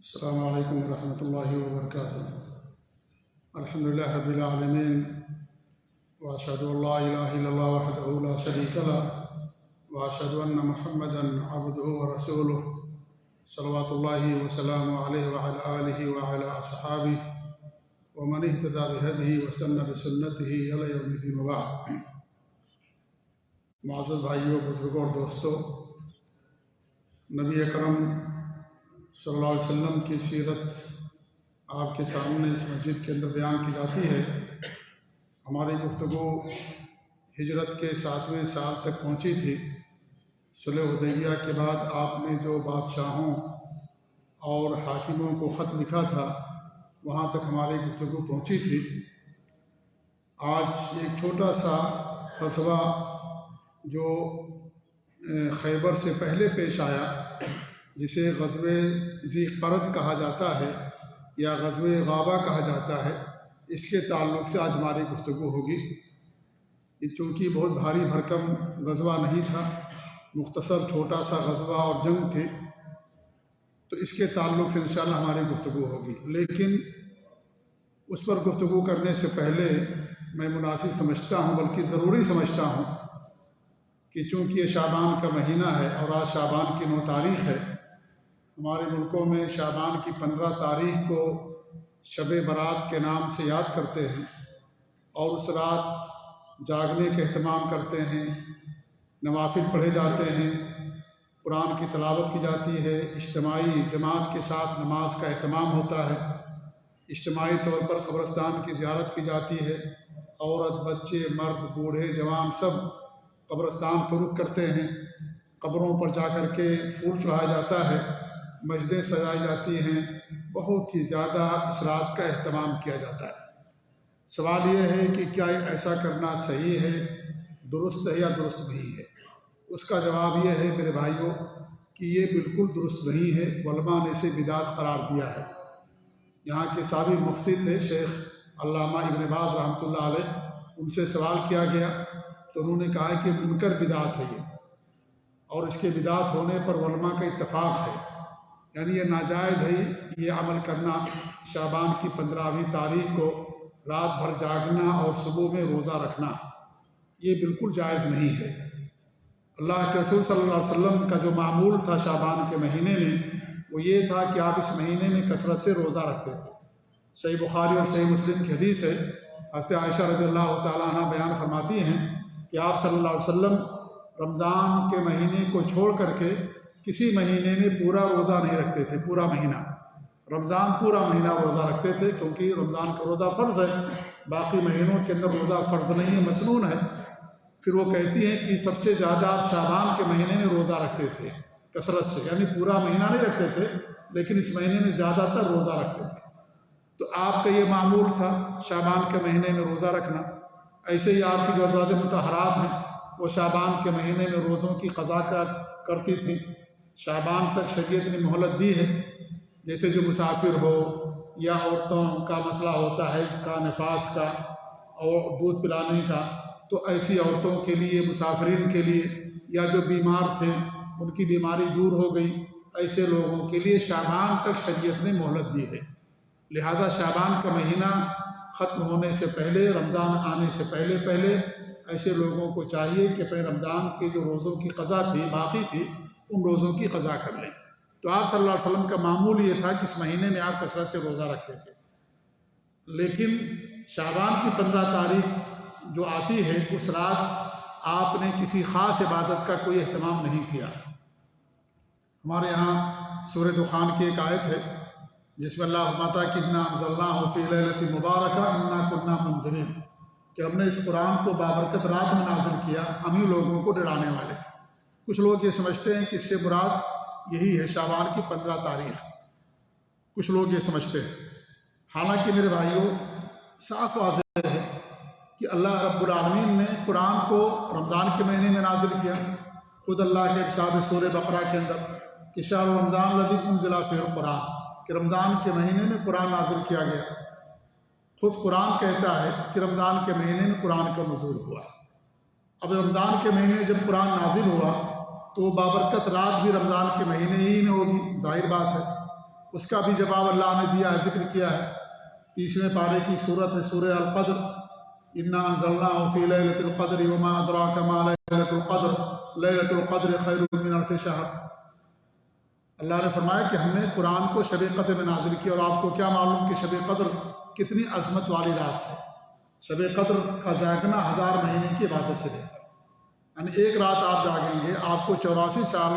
السلام علیکم ورحمۃ اللہ وبرکاتہ۔ الحمدللہ رب العالمین واشہد ان لا الہ الا اللہ وحدہ لا شریک لہ واشہد ان محمدا عبدہ ورسولہ صلوات اللہ وسلامہ علیہ وعلی آلہ وعلی اصحابہ ومن اہتدی بہدیہ واستنى بسنتہ الی یوم الدین وبعد۔ معزز بھائیوں، بزرگوں اور دوستوں، نبی اکرم صلی اللہ علیہ وسلم کی سیرت آپ کے سامنے اس مسجد کے اندر بیان کی جاتی ہے۔ ہماری گفتگو ہجرت کے 7ویں سال تک پہنچی تھی۔ صلح حدیبیہ کے بعد آپ نے جو بادشاہوں اور حاکموں کو خط لکھا تھا وہاں تک ہماری گفتگو پہنچی تھی۔ آج ایک چھوٹا سا غزوہ جو خیبر سے پہلے پیش آیا، جسے غزوہ ذی قرد کہا جاتا ہے یا غزوہ غابہ کہا جاتا ہے، اس کے تعلق سے آج ہماری گفتگو ہوگی۔ یہ چونکہ بہت بھاری بھرکم غزوہ نہیں تھا، مختصر چھوٹا سا غزوہ اور جنگ تھی، تو اس کے تعلق سے انشاءاللہ ہماری گفتگو ہوگی۔ لیکن اس پر گفتگو کرنے سے پہلے میں مناسب سمجھتا ہوں، بلکہ ضروری سمجھتا ہوں کہ چونکہ یہ شعبان کا مہینہ ہے اور آج شعبان کی 9 تاریخ ہے، ہمارے ملکوں میں شعبان کی 15 تاریخ کو شب برات کے نام سے یاد کرتے ہیں اور اس رات جاگنے کا اہتمام کرتے ہیں، نوافل پڑھے جاتے ہیں، قرآن کی تلاوت کی جاتی ہے، اجتماعی جماعت کے ساتھ نماز کا اہتمام ہوتا ہے، اجتماعی طور پر قبرستان کی زیارت کی جاتی ہے، عورت، بچے، مرد، بوڑھے، جوان سب قبرستان کو رخ کرتے ہیں، قبروں پر جا کر کے پھول چڑھایا جاتا ہے، مسجدیں سجائی جاتی ہیں، بہت ہی زیادہ اس رات کا اہتمام کیا جاتا ہے۔ سوال یہ ہے کہ کیا ایسا کرنا صحیح ہے، درست ہے یا درست نہیں ہے؟ اس کا جواب یہ ہے میرے بھائیوں کہ یہ بالکل درست نہیں ہے۔ علماء نے اسے بدعت قرار دیا ہے۔ یہاں کے سابق مفتی تھے شیخ علامہ ابن باز رحمۃ اللہ علیہ، ان سے سوال کیا گیا تو انہوں نے کہا کہ منکر بدعت ہے یہ، اور اس کے بدعت ہونے پر علماء کا اتفاق ہے، یعنی یہ ناجائز ہے یہ عمل کرنا۔ شعبان کی 15ویں تاریخ کو رات بھر جاگنا اور صبح میں روزہ رکھنا یہ بالکل جائز نہیں ہے۔ اللہ کے رسول صلی اللہ علیہ وسلم کا جو معمول تھا شعبان کے مہینے میں وہ یہ تھا کہ آپ اس مہینے میں کثرت سے روزہ رکھتے تھے۔ صحیح بخاری اور صحیح مسلم کی حدیث ہے، حضرت عائشہ رضی اللہ تعالیٰ عنہ بیان فرماتی ہیں کہ آپ صلی اللہ علیہ وسلم رمضان کے مہینے کو چھوڑ کر کے کسی مہینے میں پورا روزہ نہیں رکھتے تھے۔ پورا مہینہ رمضان پورا مہینہ روزہ رکھتے تھے، کیونکہ رمضان کا روزہ فرض ہے، باقی مہینوں کے اندر روزہ فرض نہیں ہے، مسنون ہے۔ پھر وہ کہتی ہیں کہ سب سے زیادہ آپ شعبان کے مہینے میں روزہ رکھتے تھے کثرت سے، یعنی پورا مہینہ نہیں رکھتے تھے لیکن اس مہینے میں زیادہ تر روزہ رکھتے تھے۔ تو آپ کا یہ معمول تھا شعبان کے مہینے میں روزہ رکھنا۔ ایسے ہی آپ کی جو ازواج مطہرات ہیں وہ شعبان کے مہینے میں روزوں کی قضا کرتی تھیں۔ شعبان تک شریعت نے مہلت دی ہے۔ جیسے جو مسافر ہو یا عورتوں کا مسئلہ ہوتا ہے، اس کا نفاس کا اور دودھ پلانے کا، تو ایسی عورتوں کے لیے، مسافرین کے لیے، یا جو بیمار تھے ان کی بیماری دور ہو گئی، ایسے لوگوں کے لیے شعبان تک شریعت نے مہلت دی ہے۔ لہذا شعبان کا مہینہ ختم ہونے سے پہلے، رمضان آنے سے پہلے ایسے لوگوں کو چاہیے کہ اپنے رمضان کے جو روزوں کی قضا تھی، باقی تھی، ان روزوں کی قضا کر لیں۔ تو آپ صلی اللہ علیہ وسلم کا معمول یہ تھا کہ اس مہینے میں آپ کثرت سے روزہ رکھتے تھے۔ لیکن شعبان کی 15 تاریخ جو آتی ہے اس رات آپ نے کسی خاص عبادت کا کوئی اہتمام نہیں کیا۔ ہمارے یہاں سورہ دخان کی ایک آیت ہے جس میں اللہ فرماتا ہے کہ انا انزلناہ فی لیلۃ مبارکہ انا کنا منذرین، کہ ہم نے اس قرآن کو بابرکت رات میں نازل کیا، ہم ہی لوگوں کو ڈرانے والے۔ کچھ لوگ یہ سمجھتے ہیں کہ اس سے مراد یہی ہے شعبان کی 15 تاریخ، کچھ لوگ یہ سمجھتے ہیں۔ حالانکہ میرے بھائیوں صاف واضح ہے کہ اللہ رب العالمین نے قرآن کو رمضان کے مہینے میں نازل کیا۔ خود اللہ کے ارشاد سورہ بقرہ کے اندر کہ شہر رمضان الذی انزل فیہ القرآن، کہ رمضان کے مہینے میں قرآن نازل کیا گیا۔ خود قرآن کہتا ہے کہ رمضان کے مہینے میں قرآن کا نزول ہوا۔ اب رمضان کے مہینے جب قرآن نازل ہوا تو بابرکت رات بھی رمضان کے مہینے ہی میں ہوگی، ظاہر بات ہے۔ اس کا بھی جواب اللہ نے دیا ہے، ذکر کیا ہے۔ 30ویں پارے کی صورت ہے سورہ القدر، انا انزلناہ فی لیلۃ القدر وما ادراک ما لیلۃ القدر لیلۃ القدر خیر من الف شہر۔ اللہ نے فرمایا کہ ہم نے قرآن کو شب قدر میں نازل کیا، اور آپ کو کیا معلوم کہ شب قدر کتنی عظمت والی رات ہے۔ شب قدر کا جاگنا 1000 مہینے کی عبادت سے بہتر ہے، یعنی ایک رات آپ جاگیں گے آپ کو 84 سال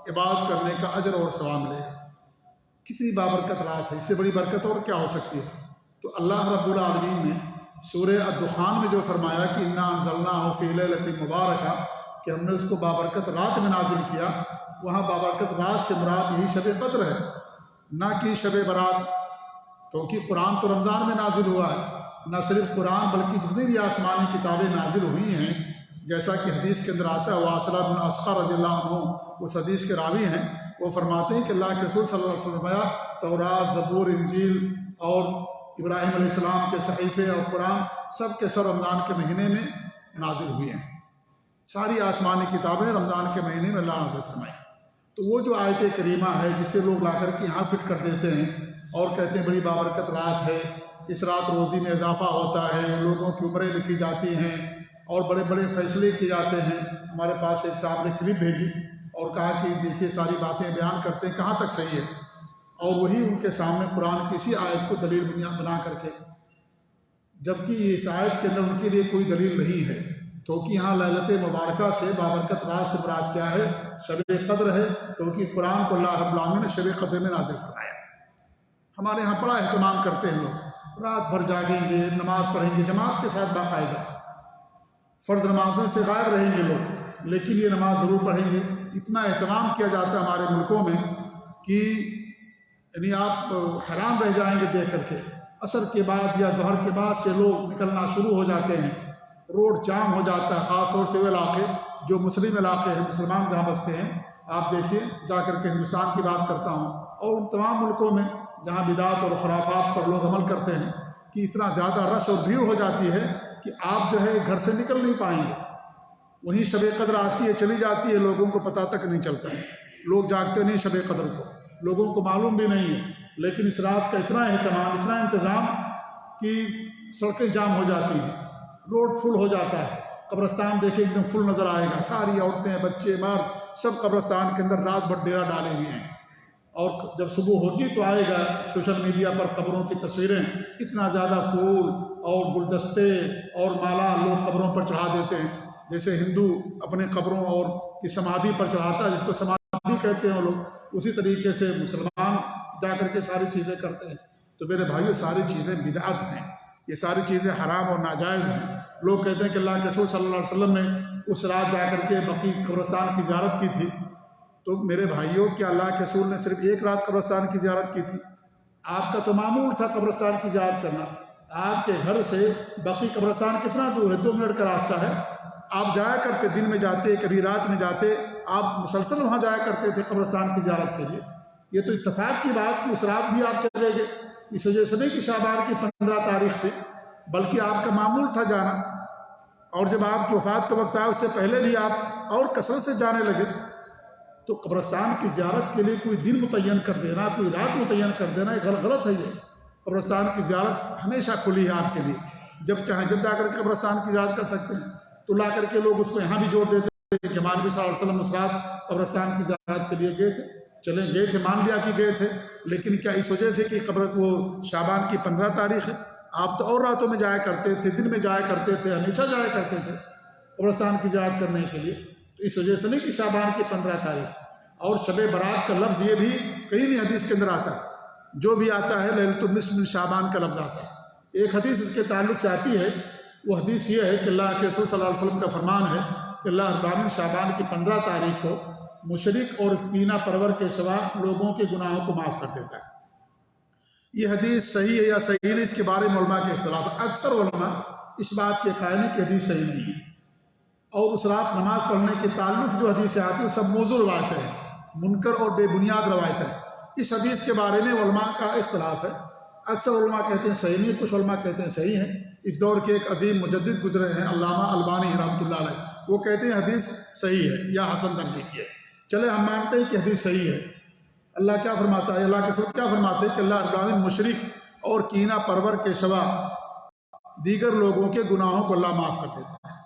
عبادت کرنے کا اجر اور ثواب ملے گا۔ کتنی بابرکت رات ہے، اس سے بڑی برکت اور کیا ہو سکتی ہے؟ تو اللہ رب العالمین نے سورہ الدخان میں جو فرمایا کہ انا انزلناہ فی لیلۃ مبارکہ، کہ ہم نے اس کو بابرکت رات میں نازل کیا، وہاں بابرکت رات سے مراد یہی شب قدر ہے، نہ کہ شب برات، کیونکہ قرآن تو رمضان میں نازل ہوا ہے۔ نہ صرف قرآن بلکہ جتنی بھی آسمانی کتابیں نازل ہوئی ہیں، جیسا کہ حدیث کے اندر آتا ہے، واصلہ بن اصغر رضی اللہ عنہ اس حدیث کے راوی ہیں، وہ فرماتے ہیں کہ اللہ کے رسول صلی اللہ علیہ وسلم فرمایا تورات، زبور، انجیل اور ابراہیم علیہ السلام کے صحیفے اور قرآن سب کے سب رمضان کے مہینے میں نازل ہوئے ہیں۔ ساری آسمانی کتابیں رمضان کے مہینے میں اللہ نازل فرمائی۔ تو وہ جو آیت کریمہ ہے جسے لوگ لا کر کے یہاں فٹ کر دیتے ہیں اور کہتے ہیں بڑی بابرکت رات ہے، اس رات روزی میں اضافہ ہوتا ہے، لوگوں کی عمریں لکھی جاتی ہیں اور بڑے بڑے فیصلے کیے جاتے ہیں۔ ہمارے پاس ایک صاحب نے کلپ بھیجی اور کہا کہ دیکھیے ساری باتیں بیان کرتے ہیں، کہاں تک صحیح ہے؟ اور وہی ان کے سامنے قرآن کی اسی آیت کو دلیل بنا کر کے، جبکہ اس آیت کے اندر ان کے لیے کوئی دلیل نہیں ہے، کیونکہ یہاں لیلۃ مبارکہ سے بابرکت رات سے مراد کیا ہے؟ شب قدر ہے، کیونکہ قرآن کو اللہ رب العالمین نے شب قدر میں نازل فرمایا۔ ہمارے یہاں بڑا اہتمام کرتے ہیں لوگ، رات بھر جاگیں گے، نماز پڑھیں گے جماعت کے ساتھ باقاعدہ، فرض نمازوں سے غائب رہیں گے لوگ، لیکن یہ نماز ضرور پڑھیں گے۔ اتنا اہتمام کیا جاتا ہے ہمارے ملکوں میں کہ یعنی آپ حیران رہ جائیں گے دیکھ کر کے۔ عصر کے بعد یا ظہر کے بعد سے لوگ نکلنا شروع ہو جاتے ہیں، روڈ جام ہو جاتا ہے، خاص طور سے وہ علاقے جو مسلم علاقے ہیں، مسلمان جہاں بستے ہیں۔ آپ دیکھیے، جا کر کے ہندوستان کی بات کرتا ہوں اور ان تمام ملکوں میں جہاں بدعات اور خرافات پر لوگ عمل کرتے ہیں، کہ اتنا زیادہ رش اور بھیڑ ہو جاتی ہے کہ آپ جو ہے گھر سے نکل نہیں پائیں گے۔ وہیں شب قدر آتی ہے، چلی جاتی ہے، لوگوں کو پتہ تک نہیں چلتا ہے، لوگ جاگتے نہیں شب قدر کو، لوگوں کو معلوم بھی نہیں ہے۔ لیکن اس رات کا اتنا اہتمام، اتنا انتظام کہ سڑکیں جام ہو جاتی ہیں، روڈ فل ہو جاتا ہے۔ قبرستان دیکھیں ایک دم فل نظر آئے گا، ساری عورتیں، بچے، مرد سب قبرستان کے اندر رات بھر ڈیرا ڈالے ہوئے ہیں۔ اور جب صبح ہوتی تو آئے گا سوشل میڈیا پر قبروں کی تصویریں، اتنا زیادہ پھول اور گلدستے اور مالا لوگ قبروں پر چڑھا دیتے ہیں، جیسے ہندو اپنے قبروں اور کی سمادھی پر چڑھاتا ہے، جس کو سمادھی کہتے ہیں وہ لوگ، اسی طریقے سے مسلمان جا کر کے ساری چیزیں کرتے ہیں۔ تو میرے بھائیو، ساری چیزیں بدعت ہیں، یہ ساری چیزیں حرام اور ناجائز ہیں۔ لوگ کہتے ہیں کہ اللہ کے رسول صلی اللہ علیہ وسلم نے اس رات جا کر کے بقیع قبرستان کی زیارت کی تھی۔ تو میرے بھائیوں، کیا اللہ کے رسول نے صرف ایک رات قبرستان کی زیارت کی تھی؟ آپ کا تو معمول تھا قبرستان کی زیارت کرنا۔ آپ کے گھر سے بقیع قبرستان کتنا دور ہے؟ 2 منٹ کا راستہ ہے۔ آپ جایا کرتے، دن میں جاتے، کبھی رات میں جاتے، آپ مسلسل وہاں جایا کرتے تھے قبرستان کی زیارت کے لیے۔ یہ تو اتفاق کی بات کہ اس رات بھی آپ چلے گئے، اس وجہ سے نہیں کہ شعبان کی 15 تاریخ تھی، بلکہ آپ کا معمول تھا جانا۔ اور جب آپ کی وفات کا وقت آیا، اس سے پہلے بھی آپ اور کثرت سے جانے لگے۔ تو قبرستان کی زیارت کے لیے کوئی دن متعین کر دینا، کوئی رات متعین کر دینا، یہ غلط ہے۔ یہ قبرستان کی زیارت ہمیشہ کھلی ہے آپ کے لیے، جب چاہیں جب جا کر کے قبرستان کی زیارت کر سکتے ہیں۔ تو لا کر کے لوگ اس کو یہاں بھی جوڑ دیتے ہیں کہ ہمارے نبی صلی اللہ علیہ وسلم اس رات قبرستان کی زیارت کے لیے گئے تھے، چلیں گئے تھے، مان لیا کہ گئے تھے، لیکن کیا اس وجہ سے کہ قبر وہ شعبان کی 15 تاریخ ہے؟ آپ تو اور راتوں میں جایا کرتے تھے، دن میں جایا کرتے تھے، ہمیشہ جایا کرتے تھے قبرستان کی زیارت کرنے کے لیے۔ تو اس وجہ سے نہیں کہ شعبان کی 15 تاریخ۔ اور شب برات کا لفظ یہ بھی کہیں بھی حدیث کے اندر آتا ہے، جو بھی آتا ہے لیلۃ النصف من شعبان کا لفظ آتا ہے۔ ایک حدیث اس کے تعلق سے آتی ہے، وہ حدیث یہ ہے کہ اللہ کے رسول صلی اللہ علیہ وسلم کا فرمان ہے کہ اللہ رب العالمین شعبان کی 15 تاریخ کو مشرک اور طینہ پرور کے سوا لوگوں کے گناہوں کو معاف کر دیتا ہے۔ یہ حدیث صحیح ہے یا صحیح نہیں، اس کے بارے میں علماء کے اختلاف ہے۔ اکثر علماء اس بات کے قائل ہیں کہ حدیث صحیح نہیں ہے، اور اس رات نماز پڑھنے کے تعلق جو حدیثیں آتی ہیں سب موضوع روایتیں ہیں، منکر اور بے بنیاد روایتیں۔ اس حدیث کے بارے میں علماء کا اختلاف ہے۔ اکثر علماء کہتے ہیں صحیح نہیں، کچھ علماء کہتے ہیں صحیح ہے۔ اس دور کے ایک عظیم مجدد گزرے ہیں علامہ البانی رحمۃ اللہ علیہ، وہ کہتے ہیں حدیث صحیح ہے یا حسن درجے کی ہے۔ چلے ہم مانتے ہیں کہ حدیث صحیح ہے۔ اللہ کیا فرماتا ہے، اللہ کے رسول کیا فرماتے ہیں کہ اللہ رب العالمین مشرک اور کینہ پرور کے سوا دیگر لوگوں کے گناہوں کو اللہ معاف کر دیتا ہے۔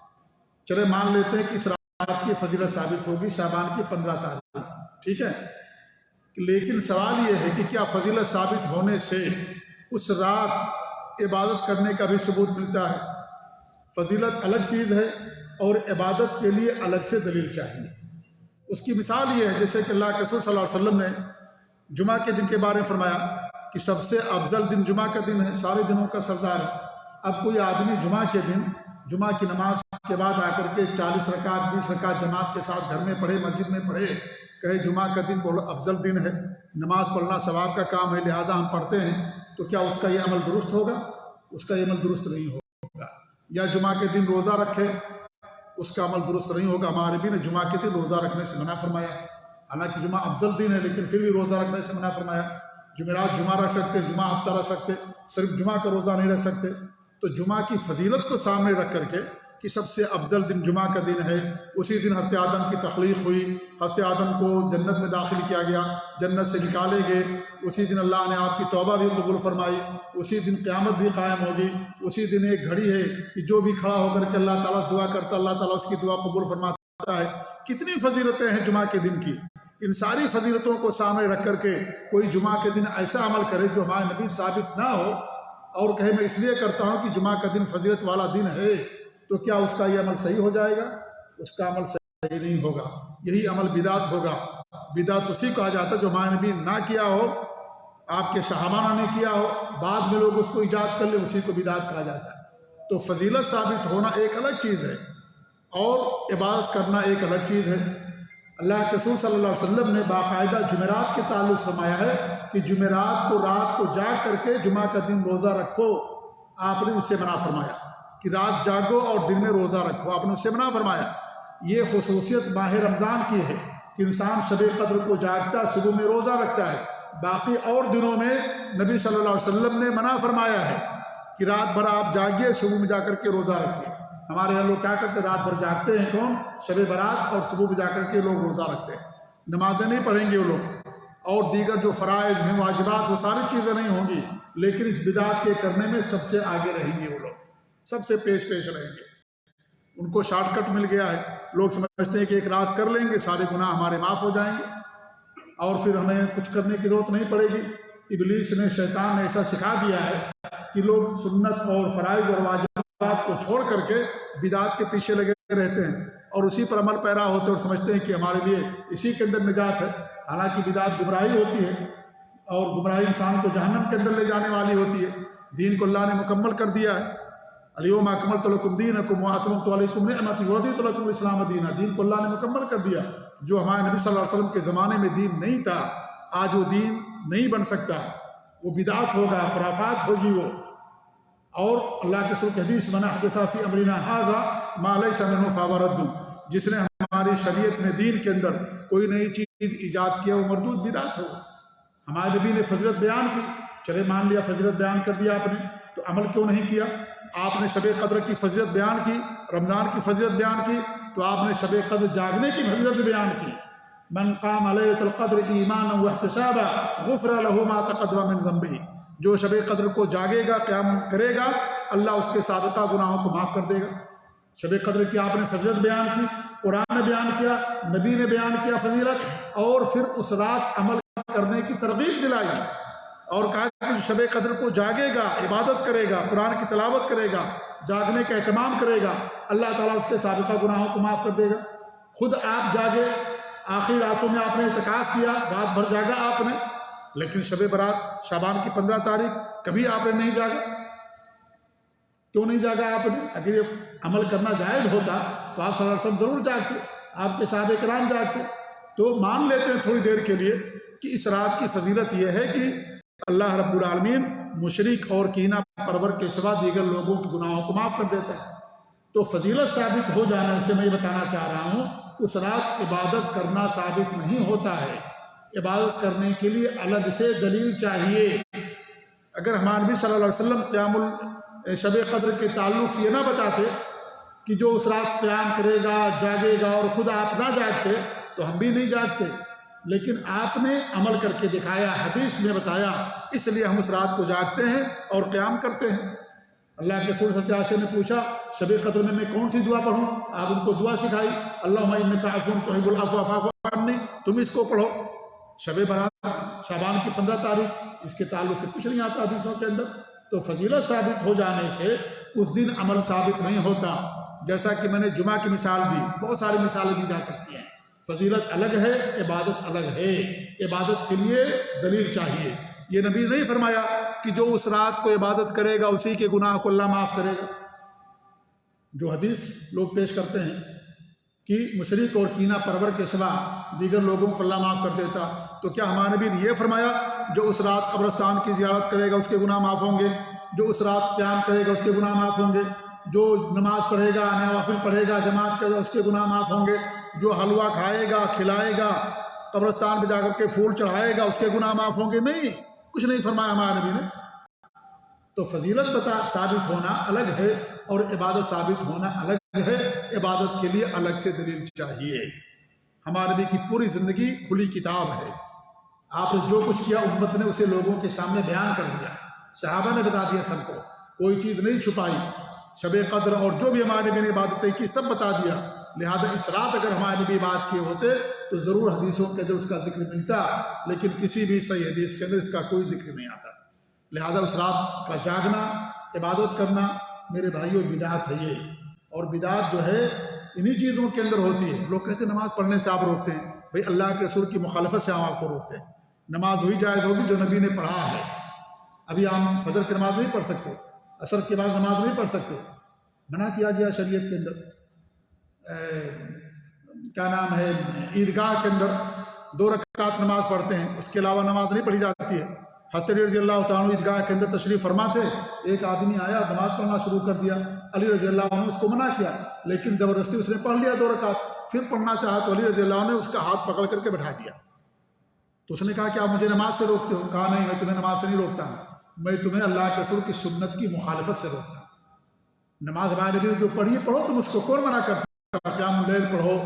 چلے مان لیتے ہیں کہ اس رات کی فضیلت ثابت ہوگی شعبان کی 15 تاریخ، ٹھیک ہے، لیکن سوال یہ ہے کہ کیا فضیلت ثابت ہونے سے اس رات عبادت کرنے کا بھی ثبوت ملتا ہے؟ فضیلت الگ چیز ہے اور عبادت کے لیے الگ سے دلیل چاہیے۔ اس کی مثال یہ ہے جیسے کہ اللہ کے رسول صلی اللہ علیہ وسلم نے جمعہ کے دن کے بارے میں فرمایا کہ سب سے افضل دن جمعہ کا دن ہے، سارے دنوں کا سردار ہے۔ اب کوئی آدمی جمعہ کے دن جمعہ کی نماز کے بعد آ کر کے 40 رکعت 20 رکعت جماعت کے ساتھ گھر میں پڑھے، مسجد میں پڑھے، کہے جمعہ کا دن بہت افضل دن ہے، نماز پڑھنا ثواب کا کام ہے لہذا ہم پڑھتے ہیں، تو کیا اس کا یہ عمل درست ہوگا؟ اس کا یہ عمل درست نہیں ہوگا۔ یا جمعہ کے دن روزہ رکھے، اس کا عمل درست نہیں ہوگا۔ ہمارے بھی نے جمعہ کے دن روزہ رکھنے سے منع فرمایا، حالانکہ جمعہ افضل دن ہے لیکن پھر بھی روزہ رکھنے سے منع فرمایا۔ جمعرات جمعہ رکھ سکتے، جمعہ ہفتہ رکھ سکتے، صرف جمعہ کا روزہ نہیں رکھ سکتے۔ تو جمعہ کی فضیلت کو سامنے رکھ کر کے کہ سب سے افضل دن جمعہ کا دن ہے، اسی دن حضرت آدم کی تخلیق ہوئی، حضرت آدم کو جنت میں داخل کیا گیا، جنت سے نکالے گئے، اسی دن اللہ نے آپ کی توبہ بھی قبول فرمائی، اسی دن قیامت بھی قائم ہوگی، اسی دن ایک گھڑی ہے کہ جو بھی کھڑا ہو کر کے اللہ تعالیٰ سے دعا کرتا اللہ تعالیٰ اس کی دعا قبول فرماتا ہے۔ کتنی فضیلتیں ہیں جمعہ کے دن کی، ان ساری فضیلتوں کو سامنے رکھ کر کے کوئی جمعہ کے دن ایسا عمل کرے جو ہمارے نبی ثابت نہ ہو اور کہے میں اس لیے کرتا ہوں کہ جمعہ کا دن فضیلت والا دن ہے، تو کیا اس کا یہ عمل صحیح ہو جائے گا؟ اس کا عمل صحیح نہیں ہوگا، یہی عمل بدعت ہوگا۔ بدعت اسی کہا جاتا ہے جو ہمارے نبی نہ کیا ہو، آپ کے صحابہ نے کیا ہو، بعد میں لوگ اس کو ایجاد کر لیں، اسی کو بدعت کہا جاتا ہے۔ تو فضیلت ثابت ہونا ایک الگ چیز ہے اور عبادت کرنا ایک الگ چیز ہے۔ اللہ کے رسول صلی اللہ علیہ وسلم نے باقاعدہ جمعرات کے تعلق فرمایا ہے کہ جمعرات کو رات کو جاگ کر کے جمعہ کا دن روزہ رکھو، آپ نے اس سے منع فرمایا کہ رات جاگو اور دن میں روزہ رکھو، آپ نے اس سے منع فرمایا۔ یہ خصوصیت ماہ رمضان کی ہے کہ انسان شب قدر کو جاگتا، صبح میں روزہ رکھتا ہے۔ باقی اور دنوں میں نبی صلی اللہ علیہ وسلم نے منع فرمایا ہے کہ رات بھر آپ جاگیے، صبح میں جا کر کے روزہ رکھیے۔ ہمارے یہاں لوگ کیا کرتے ہیں، رات بھر جاگتے ہیں، کون؟ شب برات، اور صبح میں جا کر کے لوگ روزہ رکھتے ہیں۔ نمازیں نہیں پڑھیں گے وہ لوگ، اور دیگر جو فرائض ہیں واجبات وہ ساری چیزیں نہیں ہوں گی، لیکن اس بدعت کے کرنے میں سب سے آگے رہیں گے وہ لوگ، سب سے پیش رہیں گے۔ ان کو شارٹ کٹ مل گیا ہے، لوگ سمجھتے ہیں کہ ایک رات کر لیں گے سارے گناہ ہمارے معاف ہو جائیں گے اور پھر ہمیں کچھ کرنے کی ضرورت نہیں پڑے گی۔ ابلیس نے، شیطان نے ایسا سکھا دیا ہے کہ لوگ سنت اور فرائض اور واجبات کو چھوڑ کر کے بدعت کے پیچھے لگے رہتے ہیں اور اسی پر عمل پیرا ہوتے ہیں اور سمجھتے ہیں کہ ہمارے لیے اسی کے اندر نجات ہے، حالانکہ بدعت گمراہی ہوتی ہے اور گمراہی انسان کو جہنم کے اندر لے جانے والی ہوتی ہے۔ دین کو اللہ نے مکمل کر دیا ہے، الیوم اکملت لکم دینکم واتممت علیکم نعمتی ورضیت لکم الاسلام دینا، دین کو اللہ نے مکمل کر دیا۔ جو ہمارے نبی صلی اللہ علیہ وسلم کے زمانے میں دین نہیں تھا، آج وہ دین نہیں بن سکتا، وہ بدعت ہوگا، خرافات ہوگی وہ۔ اور اللہ کے رسول کی حدیث من احدث فی امرنا ھذا ما لیس منہ فہو رد، جس نے ہماری شریعت میں دین کے اندر کوئی نئی چیز ایجاد کیا وہ مردود بدعت ہو۔ ہمارے نبی نے فضیلت بیان کی، چلے مان لیا فضیلت بیان کر دیا آپ نے، تو عمل کیوں نہیں کیا؟ آپ نے شب قدر کی فضیلت بیان کی، رمضان کی فضیلت بیان کی، تو آپ نے شب قدر جاگنے کی فضیلت بیان کی۔ من قام لیلۃ القدر ایمانا واحتسابا غفر له ما تقدم من ذنبہ، جو شب قدر کو جاگے گا، قیام کرے گا، اللہ اس کے سابقہ گناہوں کو معاف کر دے گا۔ شب قدر کی آپ نے فضیلت بیان کی، قرآن نے بیان کیا، نبی نے بیان کیا فضیلت، اور پھر اس رات عمل کرنے کی ترغیب دلائی اور کہا کہ شب قدر کو جاگے گا، عبادت کرے گا، قرآن کی تلاوت کرے گا، جاگنے کا اہتمام کرے گا، اللہ تعالیٰ اس کے سابقہ گناہوں کو معاف کر دے گا۔ خود آپ جاگے، آخری راتوں میں آپ نے اعتکاف کیا، رات بھر جاگا آپ نے، لیکن شب برات شعبان کی 15 تاریخ کبھی آپ نے نہیں جاگا۔ کیوں نہیں جاگا آپ نے؟ اگر یہ عمل کرنا جائز ہوتا تو آپ صلی اللہ علیہ وسلم ضرور جاگتے، آپ کے صحابہ کرام جاگتے۔ تو مان لیتے ہیں تھوڑی دیر کے لیے کہ اس رات کی فضیلت یہ ہے کہ اللہ رب العالمین مشرک اور کینہ پرور کے سوا دیگر لوگوں کے گناہوں کو معاف کر دیتا ہے۔ تو فضیلت ثابت ہو جانے سے میں یہ بتانا چاہ رہا ہوں، اس رات عبادت کرنا ثابت نہیں ہوتا ہے، عبادت کرنے کے لیے الگ سے دلیل چاہیے۔ اگر ہمارے نبی صلی اللہ علیہ وسلم قیام شب قدر کے تعلق سے یہ نہ بتاتے کہ جو اس رات قیام کرے گا، جاگے گا، اور خود آپ نہ جاگتے تو ہم بھی نہیں جاگتے۔ لیکن آپ نے عمل کر کے دکھایا، حدیث میں بتایا، اس لیے ہم اس رات کو جاگتے ہیں اور قیام کرتے ہیں۔ اللہ کے رسول صلی اللہ علیہ وسلم نے پوچھا شب قدر میں کون سی دعا پڑھوں؟ آپ ان کو دعا سکھائی، اللہم انک عفو تحب العفو فاعف عنی، تم اس کو پڑھو۔ شب برات شعبان کی 15 تاریخ، اس کے تعلق سے کچھ نہیں آتا حدیثوں کے اندر، تو فضیلت ثابت ہو جانے سے اس دن عمل ثابت نہیں ہوتا۔ جیسا کہ میں نے جمعہ کی مثال دی، بہت ساری مثالیں دی جا سکتی ہیں۔ فضیلت الگ ہے، عبادت الگ ہے، عبادت کے لیے دلیل چاہیے۔ یہ نبی نے نہیں فرمایا کہ جو اس رات کو عبادت کرے گا اسی کے گناہ کو اللہ معاف کرے گا۔ جو حدیث لوگ پیش کرتے ہیں کہ مشرک اور کینہ پرور کے سوا دیگر لوگوں کو اللہ معاف کر دیتا، تو کیا ہمارے نبی نے یہ فرمایا جو اس رات قبرستان کی زیارت کرے گا اس کے گناہ معاف ہوں گے، جو اس رات قیام کرے گا اس کے گناہ معاف ہوں گے، جو نماز پڑھے گا، نوافل پڑھے گا، جماعت کرے گا اس کے گناہ معاف ہوں گے، جو حلوہ کھائے گا، کھلائے گا، قبرستان پہ جا کر کے پھول چڑھائے گا اس کے گناہ معاف ہوں گے؟ نہیں، کچھ نہیں فرمایا ہمارے نبی نے۔ تو فضیلت ثابت ہونا الگ ہے اور عبادت ثابت ہونا الگ ہے۔ عبادت کے لیے الگ سے دلیل چاہیے۔ ہمارے نبی کی پوری زندگی کھلی کتاب ہے، آپ نے جو کچھ کیا امت نے اسے لوگوں کے سامنے بیان کر دیا، صحابہ نے بتا دیا سب کو، کوئی چیز نہیں چھپائی۔ شب قدر اور جو بھی ہمارے نبی نے عبادتیں کی سب بتا دیا۔ لہذا اس رات اگر ہمارے نبی بات کیے ہوتے تو ضرور حدیثوں کے اندر اس کا ذکر ملتا، لیکن کسی بھی صحیح حدیث کے اندر اس کا کوئی ذکر نہیں آتا۔ لہذا اس رات کا جاگنا، عبادت کرنا میرے بھائیوں بدعت ہے یہ، اور بدعت جو ہے انہی چیزوں کے اندر ہوتی ہے۔ لوگ کہتے ہیں نماز پڑھنے سے آپ روکتے ہیں، بھئی اللہ کے رسول کی مخالفت سے ہم آپ کو روکتے ہیں۔ نماز وہی جائز ہوگی جو نبی نے پڑھا ہے۔ ابھی ہم فجر کی نماز نہیں پڑھ سکتے، عصر کے بعد نماز نہیں پڑھ سکتے، منع کیا گیا شریعت کے اندر۔ کیا نام ہے، عیدگاہ کے اندر 2 رکعت نماز پڑھتے ہیں، اس کے علاوہ نماز نہیں پڑھی جاتی ہے۔ حضرت علی رضی اللہ تعالیٰ عنہ عیدگاہ کے اندر تشریف فرما تھے، ایک آدمی آیا نماز پڑھنا شروع کر دیا، علی رضی اللہ عنہ اس کو منع کیا، لیکن زبردستی اس نے پڑھ لیا 2 رکعت، پھر پڑھنا چاہا تو علی رضی اللہ عنہ نے اس کا ہاتھ پکڑ کر کے بٹھا دیا۔ تو اس نے کہا کہ آپ مجھے نماز سے روکتے ہو؟ کہا نہیں، میں تمہیں نماز سے نہیں روکتا ہوں، میں تمہیں اللہ کے رسول کی سنت کی مخالفت سے روکتا ہوں۔ نماز ہمارے نبی جو پڑھو تم اس کو کون منع کرتا؟ قیام اللیل پڑھو،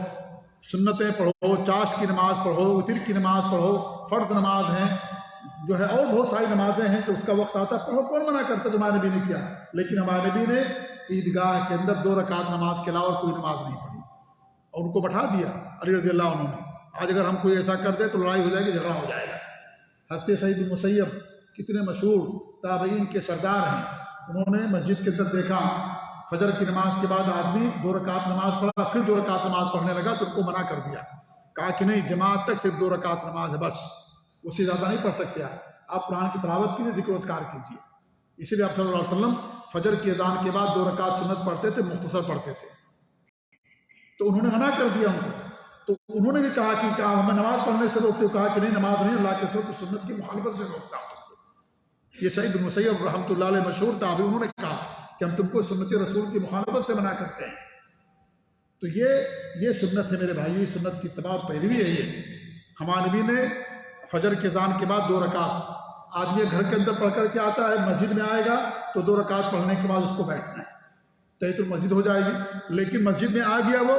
سنتیں پڑھو، چاش کی نماز پڑھو، وتر کی نماز پڑھو، فرض نماز ہیں جو ہے، اور بہت ساری نمازیں ہیں کہ اس کا وقت آتا پڑھو، کون منع کرتا؟ جو ہمارے نبی نے کیا۔ لیکن ہمارے نبی نے عیدگاہ کے اندر 2 رکعت نماز کے علاوہ کوئی نماز نہیں پڑھی اور ان کو بٹھا دیا علی رضی اللہ عنہ نے۔ آج اگر ہم کوئی ایسا کر دے تو لڑائی ہو جائے گی، جھگڑا ہو جائے گا۔ حضرت سعید بن مسیب کتنے مشہور تابعین کے سردار ہیں، انہوں نے مسجد کے اندر دیکھا فجر کی نماز کے بعد آدمی 2 رکعت نماز پڑھا، پھر 2 رکعت نماز پڑھنے لگا تو ان کو منع کر دیا، کہا کہ نہیں، جماعت تک صرف 2 رکعت نماز ہے، بس اس سے زیادہ نہیں پڑھ سکتے آپ قرآن کی تلاوت کیجیے، ذکر و اذکار کیجیے۔ اسی لیے آپ صلی اللہ علیہ وسلم فجر کی اذان کے بعد 2 رکعت سنت پڑھتے تھے، مختصر پڑھتے تھے، تو انہوں نے منع کر دیا ان کو۔ تو انہوں نے بھی کہا کہ ہمیں نماز پڑھنے سے روکتے ہو؟ کہا کہ نہیں، نماز نہیں، اللہ کے رسول کی سنت کی مخالفت سے روکتا ہوں۔ یہ سعید بن مسیب رحمۃ اللہ علیہ مشہور تابعی، انہوں نے کہا کہ ہم تم کو سنت رسول کی مخالفت سے منع کرتے ہیں۔ تو یہ سنت ہے میرے بھائی، یہ سنت کی اتباع پیروی ہے۔ یہ ہمارے نبی نے فجر کے اذان کے بعد 2 رکعت، آدمی گھر کے اندر پڑھ کر کے آتا ہے، مسجد میں آئے گا تو 2 رکعت پڑھنے کے بعد اس کو بیٹھنا ہے، تحیۃ المسجد ہو جائے گی۔ لیکن مسجد میں آ گیا، وہ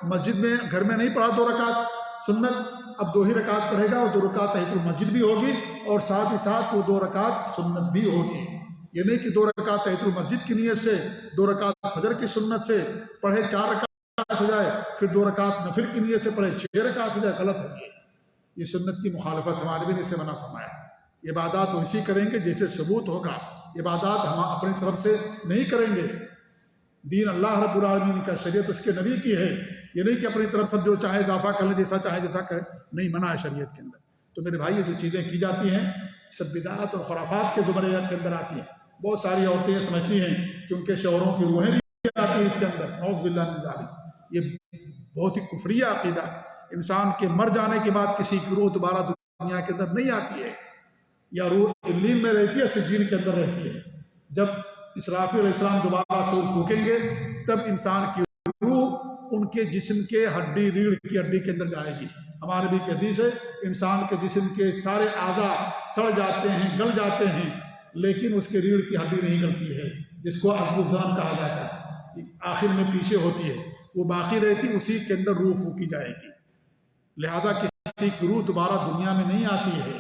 مسجد میں گھر میں نہیں پڑھا 2 رکعت سنت، اب 2 ہی رکعت پڑھے گا، اور 2 رکعت تحیۃ المسجد بھی ہوگی اور ساتھ ہی ساتھ وہ 2 رکعت سنت بھی ہوگی۔ یہ نہیں کہ 2 رکعت تحیۃ المسجد کی نیت سے، 2 رکعت فجر کی سنت سے پڑھے 4 رکعت ہو جائے، پھر 2 رکعت نفل کی نیت سے پڑھے 6 رکعت ہو جائے، غلط ہے یہ سنت کی مخالفت۔ ہمارے بھی نے اسے منع فرمایا۔ عبادات ویسی کریں گے جیسے ثبوت ہوگا، عبادات ہم اپنی طرف سے نہیں کریں گے۔ دین اللہ رب العالمین کا، شریعت اس کے نبی کی ہے، یہ نہیں کہ اپنی طرف سے جو چاہے اضافہ کر لیں، جیسا چاہے جیسا کرے، نہیں، منع ہے شریعت کے اندر۔ تو میرے بھائی، یہ جو چیزیں کی جاتی ہیں سب بدعات اور خرافات کے زمرے کے اندر آتی ہیں۔ بہت ساری عورتیں یہ سمجھتی ہیں کہ ان کے شوہروں کی روحیں بھی آتی ہیں اس کے اندر، نعوذ باللہ من ذالک۔ یہ بہت ہی کفریہ عقیدہ، انسان کے مر جانے کے بعد کسی کی روح دوبارہ دنیا کے اندر نہیں آتی ہے، یا روح علیم میں رہتی ہے، سجین کے اندر رہتی ہے۔ جب اسرافیل علیہ السلام دوبارہ سور پھونکیں گے تب انسان کی روح ان کے جسم کے ہڈی ریڑھ کی ہڈی کے اندر جائے گی۔ ہمارے بھی حدیث ہے، انسان کے جسم کے سارے اعضاء سڑ جاتے ہیں، گل جاتے ہیں، لیکن اس کے ریڑھ کی ہڈی نہیں گلتی ہے، جس کو عظم الظان کہا جاتا ہے، آخر میں پیچھے ہوتی ہے، وہ باقی رہتی، اسی کے اندر روح پھونکی جائے گی۔ لہذا کسی کی روح دوبارہ دنیا میں نہیں آتی ہے۔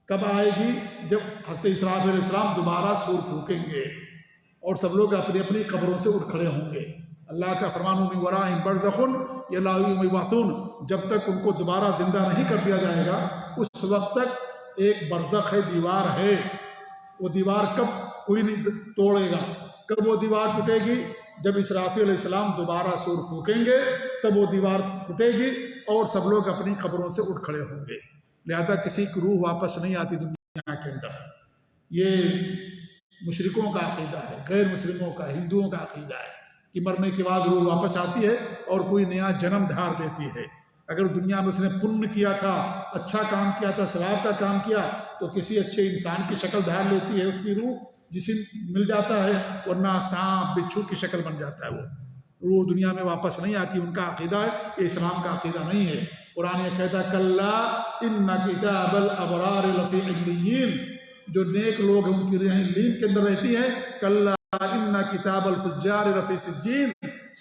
کب آئے گی؟ جب حضرت اسرافیل علیہ السلام دوبارہ سور پھونکیں گے اور سب لوگ اپنی اپنی قبروں سے اٹھ کھڑے ہوں گے۔ اللہ کا فرمان من ورائہم برزخ الی یوم یبعثون، جب تک ان کو دوبارہ زندہ نہیں کر دیا جائے گا اس وقت تک ایک برزخ ہے، دیوار ہے۔ وہ دیوار کب کوئی نہیں توڑے گا؟ کب وہ دیوار ٹوٹے گی؟ جب اسرافیل علیہ السلام دوبارہ سور پھونکیں گے تب وہ دیوار ٹوٹے گی اور سب لوگ اپنی قبروں سے اٹھ کھڑے ہوں گے۔ لہذا کسی کی روح واپس نہیں آتی دنیا کے اندر۔ یہ مشرکوں کا عقیدہ ہے، غیر مسلموں کا، ہندوؤں کا عقیدہ ہے کہ مرنے کے بعد روح واپس آتی ہے اور کوئی نیا جنم دھار لیتی ہے۔ اگر دنیا میں اس نے پن کیا تھا، اچھا کام کیا تھا، ثواب کا کام کیا تو کسی اچھے انسان کی شکل دھار لیتی ہے اس کی روح، جسم مل جاتا ہے، ورنہ سانپ بچھو کی شکل بن جاتا ہے۔ وہ روح دنیا میں واپس نہیں آتی، ان کا عقیدہ ہے، یہ اسلام کا عقیدہ نہیں ہے۔ قرآن یہ کہتا ہے کلا ان کتاب الابرار لفی علیین، جو نیک لوگ ہیں ان کی روحیں علیین کے اندر رہتی ہیں۔ کلا ان کتاب الفجار لفی سجین،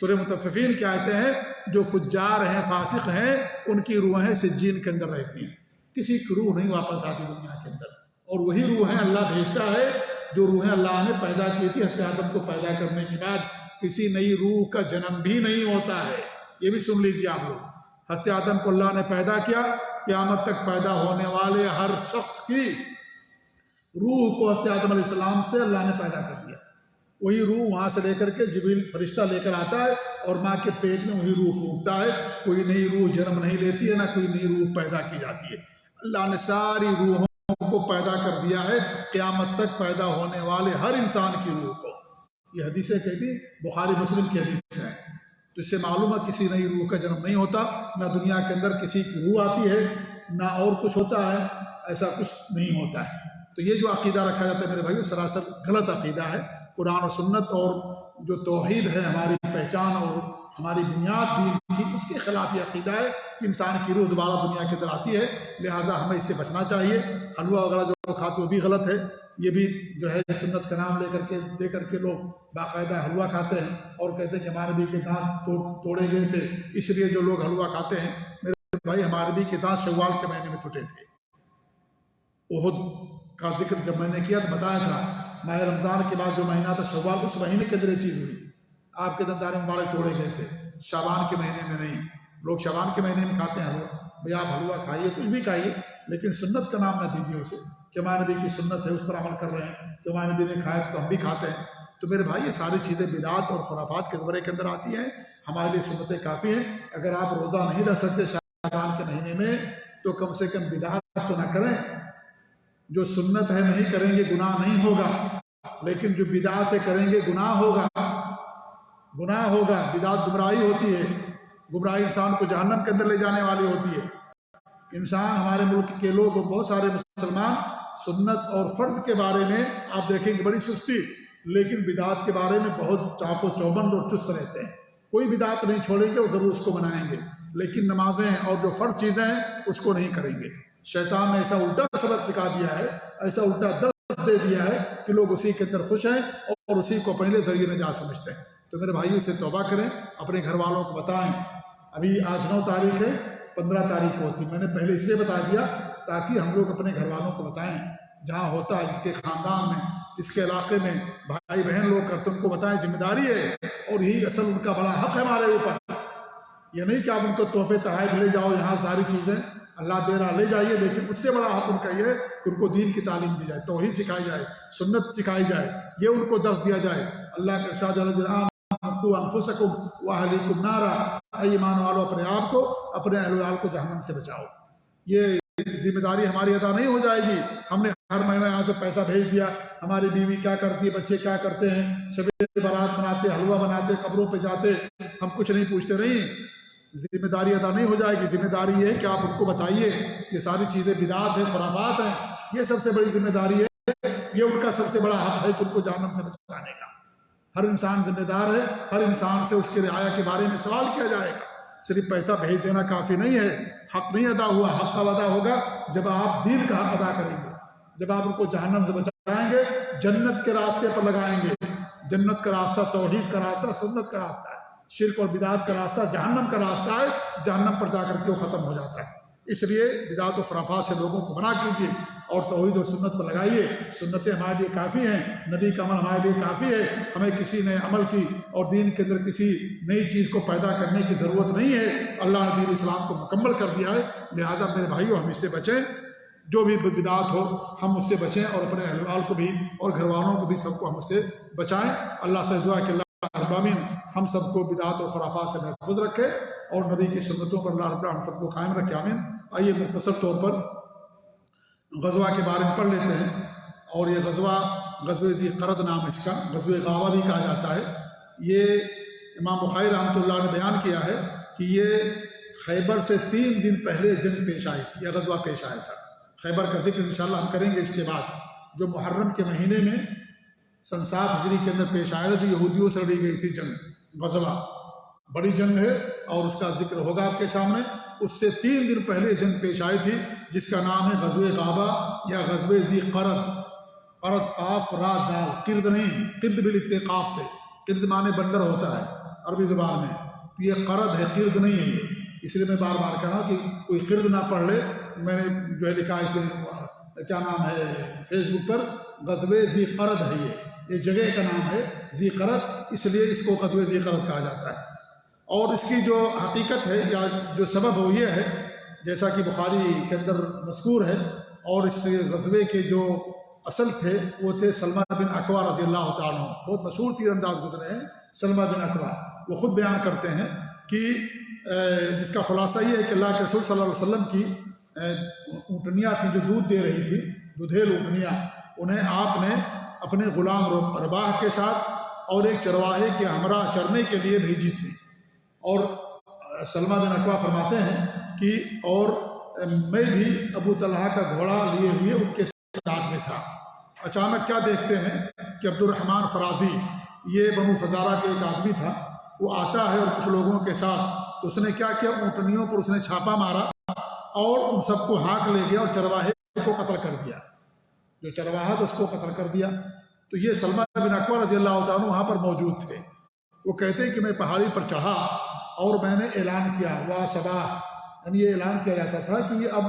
سورہ مطففین کی آیتیں ہیں، جو فجار ہیں، فاسق ہیں، ان کی روحیں سجین کے اندر رہتی ہیں۔ کسی کی روح نہیں واپس آتی دنیا کے اندر، اور وہی روحیں اللہ بھیجتا ہے جو روحیں اللہ نے پیدا کی تھی۔ حضرت آدم کو پیدا کرنے کے بعد کسی نئی روح کا جنم بھی نہیں ہوتا ہے، یہ بھی سن لیجیے آپ لوگ۔ حضرت آدم کو اللہ نے پیدا کیا، قیامت تک پیدا ہونے والے ہر شخص کی روح کو حضرت آدم علیہ السلام سے اللہ نے پیدا کر دیا۔ وہی روح وہاں سے لے کر کے جبریل فرشتہ لے کر آتا ہے اور ماں کے پیٹ میں وہی روح پھونکتا ہے۔ کوئی نئی روح جنم نہیں لیتی ہے، نہ کوئی نئی روح پیدا کی جاتی ہے۔ اللہ نے ساری روحوں کو پیدا کر دیا ہے، قیامت تک پیدا ہونے والے ہر انسان کی روح کو۔ یہ حدیثیں کہتی، بخاری مسلم کی حدیث ہے، تو اس سے معلوم ہے کسی نئی روح کا جنم نہیں ہوتا، نہ دنیا کے اندر کسی کی روح آتی ہے، نہ اور کچھ ہوتا ہے، ایسا کچھ نہیں ہوتا ہے۔ تو یہ جو عقیدہ رکھا جاتا ہے میرے بھائیو، سراسر غلط عقیدہ ہے۔ قرآن و سنت اور جو توحید ہے، ہماری پہچان اور ہماری بنیاد دین کی، اس کے خلاف یہ عقیدہ ہے کہ انسان کی روح دوبارہ دنیا کے اندر آتی ہے، لہٰذا ہمیں اس سے بچنا چاہیے۔ حلوہ وغیرہ جو کھاتے وہ بھی غلط ہے، یہ بھی جو ہے سنت کا نام دے کر کے لوگ باقاعدہ حلوہ کھاتے ہیں اور کہتے ہیں کہ ہمارے نبی کے دانت توڑے گئے تھے، اس لیے جو لوگ حلوہ کھاتے ہیں۔ میرے بھائی، ہمارے نبی کے دانت شوال کے مہینے میں ٹوٹے تھے۔ احد کا ذکر جب میں نے کیا تو بتایا تھا، ماہ رمضان کے بعد جو مہینہ تھا شوال، اس مہینے کے اندر یہ چیز ہوئی تھی، آپ کے دندان مبارک توڑے گئے تھے، شعبان کے مہینے میں نہیں۔ لوگ شعبان کے مہینے میں کھاتے ہیں حلوہ، بھئی آپ حلوہ کھائیے، کچھ بھی کھائیے، لیکن سنت کا نام نہ دیجیے اسے کہ ہمارے نبی کی سنت ہے، اس پر عمل کر رہے ہیں، کہ ہمارے نبی نے کھایا تو ہم بھی کھاتے ہیں۔ تو میرے بھائی، یہ ساری چیزیں بدعات اور خرافات کے زمرے کے اندر آتی ہیں، ہمارے لیے سنتیں کافی ہیں۔ اگر آپ روزہ نہیں رکھ سکتے شعبان کے مہینے میں تو کم سے کم بدعات تو نہ کریں۔ جو سنت ہے نہیں کریں گے گناہ نہیں ہوگا، لیکن جو بدعات کریں گے گناہ ہوگا، گناہ ہوگا۔ بدعات گمراہی ہوتی ہے، گمراہی انسان کو جہنم کے اندر لے جانے والی ہوتی ہے۔ انسان، ہمارے ملک کے لوگ اور بہت سارے مسلمان سنت اور فرض کے بارے میں آپ دیکھیں گے بڑی سستی، لیکن بدعات کے بارے میں بہت چاق و چوبند اور چست رہتے ہیں۔ کوئی بدعات نہیں چھوڑیں گے اور ضرور اس کو بنائیں گے، لیکن نمازیں اور جو فرض چیزیں ہیں اس کو نہیں کریں گے۔ شیطان نے ایسا الٹا سبق سکھا دیا ہے، ایسا الٹا درس دے دیا ہے کہ لوگ اسی کے اندر خوش ہیں اور اسی کو اپنے ذریعے نجات سمجھتے ہیں۔ تو میرے بھائیوں سے توبہ کریں، اپنے گھر والوں کو بتائیں۔ ابھی آج 9 تاریخ ہے، 15 تاریخ کو ہوتی، میں نے پہلے اس لیے بتا دیا تاکہ ہم لوگ اپنے گھر والوں کو بتائیں، جہاں ہوتا ہے، جس کے خاندان میں، جس کے علاقے میں بھائی بہن لوگ کرتے ہیں، ان کو بتائیں، ذمہ داری ہے، اور یہی اصل ان کا بڑا حق ہے ہمارے اوپر۔ یہ نہیں کہ آپ ان کو تحفے تحائف لے جاؤ، یہاں ساری چیزیں اللہ دے رہا لے جائیے، لیکن اس سے بڑا حق ان کا یہ ہے کہ ان کو دین کی تعلیم دی جائے، توحید سکھائی جائے، سنت سکھائی جائے، یہ ان کو درس دیا جائے۔ اللہ کا ارشاد ہے انفسکم واہلیکم نارا، اے ایمان والو اپنے آپ کو، اپنے اہل ویال کو جہنم سے بچاؤ۔ یہ ذمہ داری ہماری ادا نہیں ہو جائے گی۔ ہم نے ہر مہینہ یہاں سے پیسہ بھیج دیا، ہماری بیوی کیا کرتی ہے، بچے کیا کرتے ہیں، شب برات مناتے، حلوہ بناتے، قبروں پہ جاتے، ہم کچھ نہیں پوچھتے، نہیں، ذمہ داری ادا نہیں ہو جائے گی۔ ذمہ داری یہ ہے کہ آپ ان کو بتائیے کہ ساری چیزیں بدعات ہیں، خرافات ہیں، یہ سب سے بڑی ذمہ داری ہے، یہ ان کا سب سے بڑا حق ہے کہ ان کو جہنم سے بچانے کا۔ ہر انسان ذمہ دار ہے، ہر انسان سے اس کی رعایا کے بارے میں سوال کیا جائے گا۔ صرف پیسہ بھیج دینا کافی نہیں ہے، حق نہیں ادا ہوا۔ حق کب ادا ہوگا؟ جب آپ دین کا حق ادا کریں گے، جب آپ ان کو جہنم سے بچائیں گے، جنت کے راستے پر لگائیں گے۔ جنت کا راستہ توحید کا راستہ، سنت کا راستہ ہے۔ شرک اور بدعات کا راستہ جہنم کا راستہ ہے، جہنم پر جا کر کے وہ ختم ہو جاتا ہے۔ اس لیے بدعات و خرافات سے لوگوں کو منع کیجیے اور توحید اور سنت پر لگائیے۔ سنتیں ہمارے لیے کافی ہیں، نبی کا عمل ہمارے لیے کافی ہے، ہمیں کسی نئے عمل کی اور دین کے اندر کسی نئی چیز کو پیدا کرنے کی ضرورت نہیں ہے۔ اللہ نے دین اسلام کو مکمل کر دیا ہے، لہذا میرے بھائیو ہم اس سے بچیں، جو بھی بدعات ہو ہم اس سے بچیں، اور اپنے اہل وال کو بھی اور گھر والوں کو بھی سب کو ہم اس سے بچائیں۔ اللہ سے دعا کہ اللہ رب العالمین ہم سب کو بدعات و خرافات سے محفوظ رکھے اور نبی کی سنتوں پر اللہ رب العالمین ہم سب کو قائم رکھے، آمین۔ آئیے مختصر طور پر غزوہ کے بارے میں پڑھ لیتے ہیں، اور یہ غزوہ ذی قرد نام اس کا، غزوہ غابہ بھی کہا جاتا ہے۔ یہ امام بخاری رحمۃ اللہ نے بیان کیا ہے کہ یہ خیبر سے 3 دن پہلے جنگ پیش آئی تھی، یہ غزوہ پیش آیا تھا۔ خیبر کا ذکر انشاءاللہ ہم کریں گے اس کے بعد، جو محرم کے مہینے میں سن 7 ہجری کے اندر پیش آیا تھا، جو یہودیوں سے لڑی گئی تھی جنگ، غزوہ بڑی جنگ ہے اور اس کا ذکر ہوگا آپ کے سامنے۔ اس سے 3 دن پہلے جنگ پیش آئی تھی جس کا نام ہے غزوہ غابہ یا غزوہ ذی قرد۔ قرد قاف را دال، قرد نہیں، قرد بھی لکھتے ہیں قاف سے، قرد معنی بندر ہوتا ہے عربی زبان میں، تو یہ قرد ہے، قرد نہیں ہے یہ۔ اس لیے میں بار بار کہہ رہا ہوں کہ کوئی قرد نہ پڑھ لے، میں نے جو ہے لکھا ہے اس میں کیا نام ہے فیس بک پر، غزوہ ذی قرد ہے یہ جگہ کا نام ہے ذی قرد، اس لیے اس کو غزوہ ذی قرد کہا جاتا ہے۔ اور اس کی جو حقیقت ہے یا جو سبب وہ یہ ہے، جیسا کہ بخاری کے اندر مذکور ہے، اور اس غزوے کے جو اصل تھے وہ تھے سلمہ بن اکوع رضی اللہ تعالیٰ عنہ، بہت مشہور تیر انداز گزرے ہیں سلمہ بن اکوع۔ وہ خود بیان کرتے ہیں کہ جس کا خلاصہ یہ ہے کہ اللہ کے رسول صلی اللہ علیہ وسلم کی اونٹنیاں تھیں جو دودھ دے رہی تھی، دودھیل اونٹنیاں، انہیں آپ نے اپنے غلام رباح کے ساتھ اور ایک چرواہے کے ہمراہ چرنے کے لیے بھیجی تھی۔ اور سلمہ بن اکوع فرماتے ہیں کہ اور میں بھی ابو طلحہ کا گھوڑا لیے ہوئے ان کے ساتھ میں تھا۔ اچانک کیا دیکھتے ہیں کہ عبد الرحمن فرازی، یہ بنو فزارہ کے ایک آدمی تھا، وہ آتا ہے اور کچھ لوگوں کے ساتھ، اس نے کیا کیا، اونٹنیوں پر اس نے چھاپا مارا اور ان سب کو ہانک لے گیا اور چرواہے کو قتل کر دیا، جو چرواہا تھا اس کو قتل کر دیا۔ تو یہ سلمہ بن اکوع رضی اللہ تعالیٰ وہاں پر موجود تھے۔ وہ کہتے ہیں کہ میں پہاڑی پر چڑھا اور میں نے اعلان کیا، وا صباح، یعنی یہ اعلان کیا جاتا تھا کہ یہ اب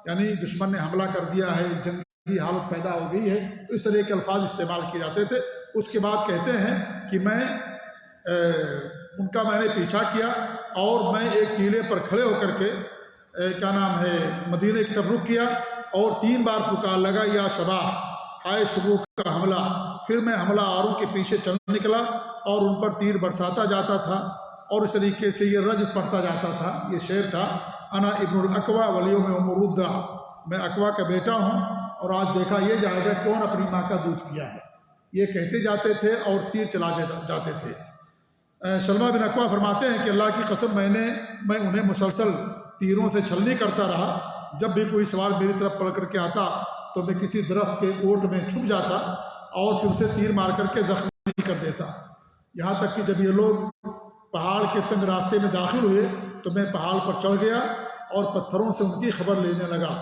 یعنی دشمن نے حملہ کر دیا ہے، جنگی حالت پیدا ہو گئی ہے، تو اس طرح کے الفاظ استعمال کیے جاتے تھے۔ اس کے بعد کہتے ہیں کہ میں نے پیچھا کیا اور میں ایک ٹیلے پر کھڑے ہو کر کے کیا نام ہے مدینے کی طرف رخ کیا اور 3 بار پکار لگا، یا صباح، ہائے صبح کا حملہ۔ پھر میں حملہ آوروں کے پیچھے چل نکلا اور ان پر تیر برساتا جاتا تھا، اور اس طریقے سے یہ رجز پڑھتا جاتا تھا۔ یہ شعر تھا، انا ابن الاکوع والیوم امردہ، میں اکوع کا بیٹا ہوں اور آج دیکھا یہ جائے گا کون اپنی ماں کا دودھ پیا ہے، یہ کہتے جاتے تھے اور تیر چلا جاتے تھے۔ سلمہ بن اکوع فرماتے ہیں کہ اللہ کی قسم میں انہیں مسلسل تیروں سے چھلنی کرتا رہا، جب بھی کوئی سوار میری طرف پڑ کر کے آتا تو میں کسی درخت کے اوٹ میں چھپ جاتا اور پھر اسے تیر مار کر کے زخمی کر دیتا، یہاں تک کہ جب یہ لوگ پہاڑ کے تنگ راستے میں داخل ہوئے تو میں پہاڑ پر چڑھ گیا اور پتھروں سے ان کی خبر لینے لگا۔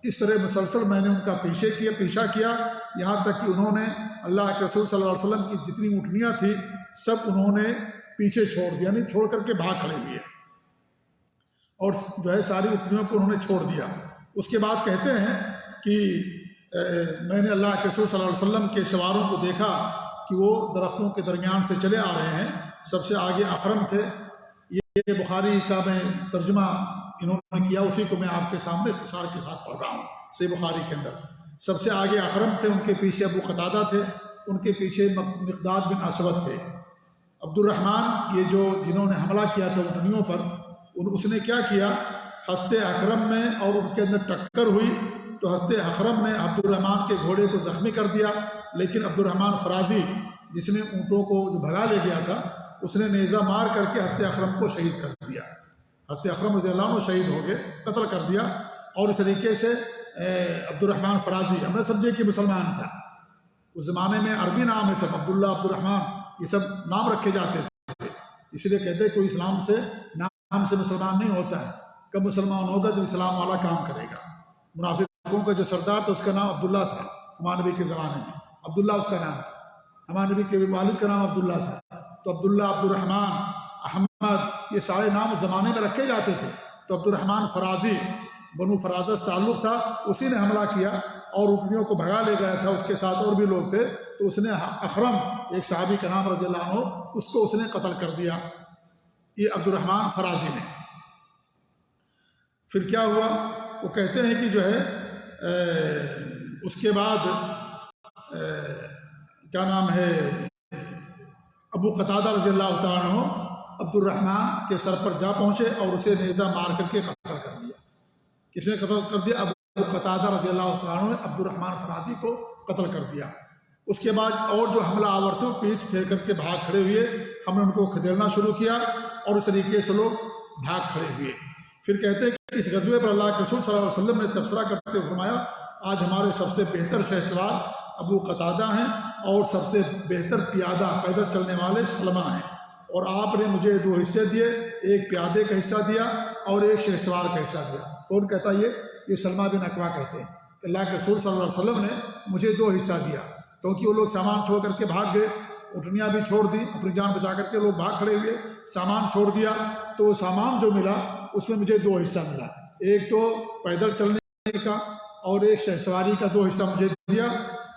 اس طرح مسلسل میں نے ان کا پیچھا کیا، یہاں تک کہ انہوں نے اللہ کے رسول صلی اللہ علیہ وسلم کی جتنی اونٹنیاں تھیں سب انہوں نے پیچھے چھوڑ دیا، یعنی چھوڑ کر کے بھاگ کھڑے ہوئے اور جو ہے ساری اونٹنیوں کو انہوں نے چھوڑ دیا۔ اس کے بعد کہتے ہیں کہ میں نے اللہ کے رسول صلی اللہ علیہ وسلم کے سواروں کو دیکھا کہ وہ درختوں کے درمیان سے چلے آ رہے ہیں، سب سے آگے اخرم تھے۔ یہ بخاری کا میں ترجمہ انہوں نے کیا، اسی کو میں آپ کے سامنے اختصار کے ساتھ پڑھ رہا ہوں۔ صحیح بخاری کے اندر سب سے آگے اخرم تھے، ان کے پیچھے ابو قتادہ تھے، ان کے پیچھے مقداد بن اسود تھے۔ عبد الرحمن یہ جو جنہوں نے حملہ کیا تھا اونٹنیوں پر، اس نے کیا کیا، ہستے اکرم میں اور ان کے اندر ٹکر ہوئی تو ہستے اکرم نے عبد الرحمن کے گھوڑے کو زخمی کر دیا، لیکن عبد الرحمن فرازی جس نے اونٹوں کو جو بھگا لے گیا تھا اس نے نیزہ مار کر کے ہستے اکرم کو شہید کر دیا۔ ہستے اکرم رضی اللہ عنہ شہید ہو گئے، قتل کر دیا۔ اور اس طریقے سے عبد الرحمن فرازی، ہم نے سمجھے کہ مسلمان تھا، اس زمانے میں عربی نام ہے سب، عبداللہ، عبد الرحمن، یہ سب نام رکھے جاتے تھے، اس لیے کہتے ہیں کوئی اسلام سے نام سے مسلمان نہیں ہوتا ہے، کب مسلمان ہوگا جب اسلام والا کام کرے گا۔ منافقوں کا جو سردار تھا اس کا نام عبداللہ تھا ہمارے نبی کے زمانے میں، عبداللہ اس کا نام تھا، ہمارے نبی کے والد کا نام عبداللہ تھا، تو عبداللہ، عبد الرحمن، احمد، یہ سارے نام اس زمانے میں رکھے جاتے تھے۔ تو عبد الرحمن فرازی، بنو فرازہ سے تعلق تھا، اسی نے حملہ کیا اور اونٹنیوں کو بھگا لے گیا تھا، اس کے ساتھ اور بھی لوگ تھے، تو اس نے اخرم ایک صحابی کا نام رضی اللہ عنہ، اس کو اس نے قتل کر دیا، یہ عبد الرحمن فرازی نے۔ پھر کیا ہوا؟ وہ کہتے ہیں کہ جو ہے اس کے بعد کیا نام ہے، ابو قتادہ رضی اللہ تعالیٰ عنہ عبد الرحمن کے سر پر جا پہنچے اور اسے نیزہ مار کر کے قتل کر دیا۔ کس نے قتل کر دیا؟ ابو قتادہ رضی اللہ تعالیٰ عنہ نے عبد الرحمن فرازی کو قتل کر دیا۔ اس کے بعد اور جو حملہ آور تھے پیٹ پھیر کر کے بھاگ کھڑے ہوئے، ہم نے ان کو کھدیڑنا شروع کیا اور اس طریقے سے لوگ بھاگ کھڑے ہوئے۔ پھر کہتے ہیں کہ اس غزوے پر اللہ کے رسول صلی اللہ علیہ وسلم نے تبصرہ کرتے ہوئے فرمایا، آج ہمارے سب سے بہتر شہ سوار ابو قتادہ ہیں اور سب سے بہتر پیادہ پیدل چلنے والے سلمہ ہیں، اور آپ نے مجھے 2 حصے دیے، ایک پیادے کا حصہ دیا اور ایک شہ سوار کا حصہ دیا۔ کون کہتا ہے یہ سلمہ بن اکوا کہتے ہیں کہ اللہ کے رسول صلی اللہ علیہ وسلم نے مجھے 2 حصہ دیا، کیونکہ وہ لوگ سامان چھوڑ کر کے بھاگ گئے، اٹھنیاں بھی چھوڑ دی، اپنی جان بچا کر کے لوگ بھاگ کھڑے ہوئے، سامان چھوڑ دیا، تو وہ سامان جو ملا اس میں مجھے 2 حصہ ملا، ایک تو پیدل چلنے کا اور ایک شہ سواری کا 2 حصہ مجھے دیا،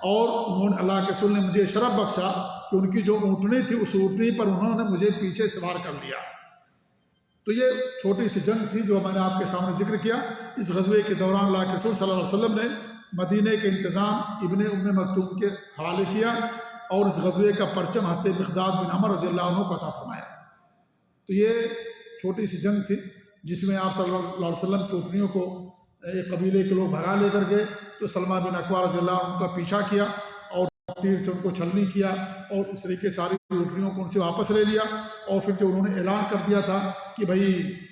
اور انہوں نے اللہ کے رسول نے مجھے شرف بخشا کہ ان کی جو اونٹنی تھی اس اونٹنی پر انہوں نے مجھے پیچھے سوار کر لیا۔ تو یہ چھوٹی سی جنگ تھی جو میں نے آپ کے سامنے ذکر کیا۔ اس غزوے کے دوران اللہ کے رسول صلی اللہ علیہ وسلم نے مدینے کے انتظام ابن ام مکتوم کے حوالے کیا اور اس غزوے کا پرچم حضرت مقداد بن عمر رضی اللہ عنہ کو عطا فرمایا۔ تو یہ چھوٹی سی جنگ تھی جس میں آپ صلی اللہ علیہ وسلم کی اونٹنیوں کو ایک قبیلے کے لوگ بھگا لے کر گئے، تو سلمہ بن اکوا رضی اللہ عنہ کا پیچھا کیا اور تیر سے ان کو چھلنی کیا اور اس طریقے ساری اونٹنیوں کو ان سے واپس لے لیا، اور پھر جو انہوں نے اعلان کر دیا تھا کہ بھئی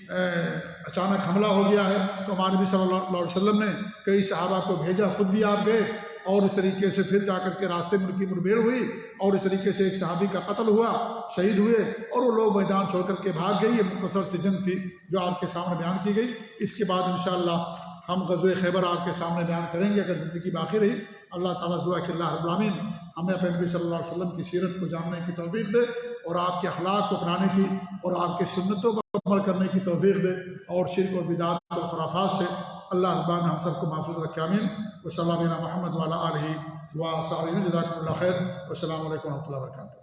اچانک حملہ ہو گیا ہے، تو ہمارے نبی صلی اللہ علیہ وسلم نے کئی صحابہ کو بھیجا، خود بھی آپ گئے، اور اس طریقے سے پھر جا کر کے راستے میں ان کی مڑبھیڑ ہوئی اور اس طریقے سے ایک صحابی کا قتل ہوا، شہید ہوئے، اور وہ لوگ میدان چھوڑ کر کے بھاگ گئی۔ یہ مختصر سی جنگ تھی جو آپ کے سامنے بیان کی گئی۔ اس کے بعد انشاءاللہ ہم غزوہ خیبر آپ کے سامنے بیان کریں گے اگر زندگی باقی رہی۔ اللہ تعالیٰ دعا کہ اللہ رب العالمین ہمیں اپنے نبی صلی اللہ علیہ وسلم کی سیرت کو جاننے کی توفیق دے اور آپ کے اخلاق کو اپنانے کی اور آپ کے سنتوں پر عمل کرنے کی توفیق دے، اور شرک و بدعات و خرافات سے اللہ رب العالمین ہم سب کو محفوظ رکھے، آمین۔ وصلی اللہ علیہ محمد وعلی آلہ وصحبہ، جزاکم اللہ خیر، والسلام علیکم ورحمۃ اللہ وبرکاتہ۔